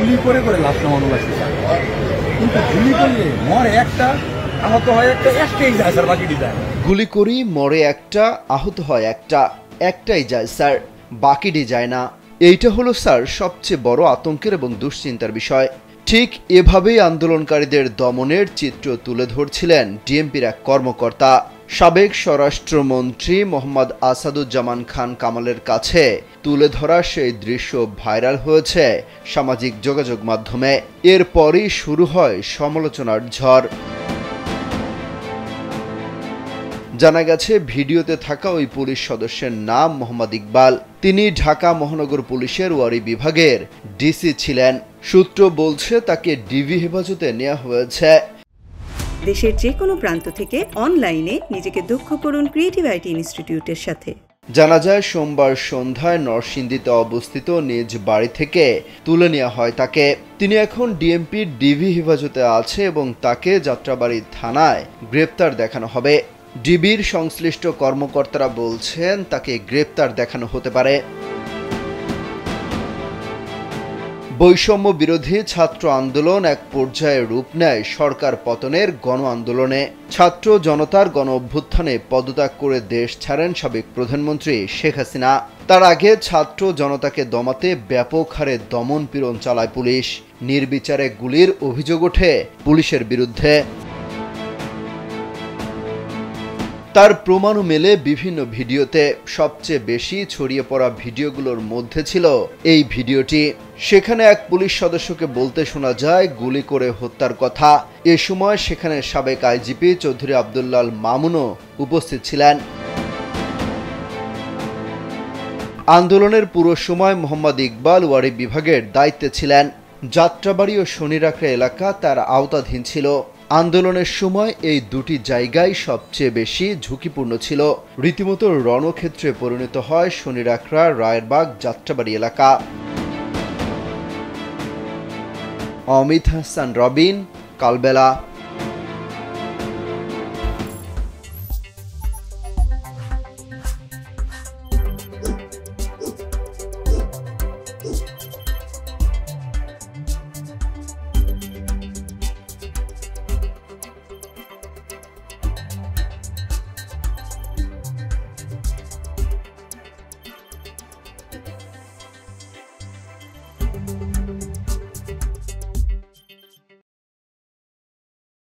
গুলি করে করে লাশ নামানো লাগছে স্যার, কিন্তু গুলি করলে মরে একটা, আহত হয় একটা, একটাই যায় স্যার, বাকিটি যায়। গুলি করি মরে একটা, আহত হয় একটা, একটাই যায় স্যার, বাকিটি যায় না। এইটা হলো স্যার সবচেয়ে বড় আতঙ্কের এবং দুশ্চিন্তার বিষয়। ঠিক এভাবেই আন্দোলনকারীদের দমনের চিত্র তুলে ধরছিলেন ডিএমপির এক কর্মকর্তা। সাবেক স্বরাষ্ট্রমন্ত্রী মোহাম্মদ আসাদুজ্জামান খান কামালের কাছে তুলে ধরা সেই দৃশ্য ভাইরাল হয়েছে সামাজিক যোগাযোগ মাধ্যমে। এরপরই শুরু হয় সমালোচনার ঝড়। জানা গেছে ভিডিওতে থাকা ওই পুলিশ সদস্যের নাম মোহাম্মদ ইকবাল। তিনি ঢাকা মহানগর পুলিশের ওয়ারি বিভাগের ডিসি ছিলেন। সূত্র বলছে তাকে ডিবি হেফাজতে নেওয়া হয়েছে। দেশের যে কোনো প্রান্ত থেকে অনলাইনে নিজেকে দক্ষ করুন ক্রিয়েটিভ আইটি ইনস্টিটিউটের সাথে। জানা যায় সোমবার সন্ধ্যায় নরসিংদীতে অবস্থিত নিজ বাড়ি থেকে তুলে নেওয়া হয় তাকে। তিনি এখন ডিএমপির ডিবি হেফাজতে আছে এবং তাকে যাত্রাবাড়ি থানায় গ্রেপ্তার দেখানো হবে। ডিবির সংশ্লিষ্ট কর্মকর্তারা বলছেন তাকে গ্রেপ্তার দেখানো হতে পারে। বৈষম্য বিরোধী ছাত্র আন্দোলন এক পর্যায়ে রূপ নেয় সরকার পতনের গণ আন্দোলনে। ছাত্র জনতার গণ অভ্যুত্থানে পদত্যাগ করে দেশ ছাড়েন সাবেক প্রধানমন্ত্রী শেখ হাসিনা। তার আগে ছাত্র জনতাকে দমাতে ব্যাপক হারে দমন পীড়ন চালায় পুলিশ। নির্বিচারে গুলির অভিযোগ ওঠে পুলিশের বিরুদ্ধে। তার প্রমাণও মেলে বিভিন্ন ভিডিওতে। সবচেয়ে বেশি ছড়িয়ে পড়া ভিডিওগুলোর মধ্যে ছিল এই ভিডিওটি। সেখানে এক পুলিশ সদস্যকে বলতে শোনা যায় গুলি করে হত্যার কথা। এ সময় সেখানে সাবেক আইজিপি চৌধুরী আব্দুল্লাল মামুনও উপস্থিত ছিলেন। আন্দোলনের পুরো সময় মোহাম্মদ ইকবাল ওয়ারি বিভাগের দায়িত্বে ছিলেন। যাত্রাবাড়ি ও শনিরাকড়া এলাকা তার আওতাধীন ছিল। আন্দোলনের সময় এই দুটি জায়গায় সবচেয়ে বেশি ঝুঁকিপূর্ণ ছিল। রীতিমতো রণক্ষেত্রে পরিণত হয় শনিরাকড়া, রায়েরবাগ, যাত্রাবাড়ি এলাকা। অমিত হাসান রবিন, কালবেলা।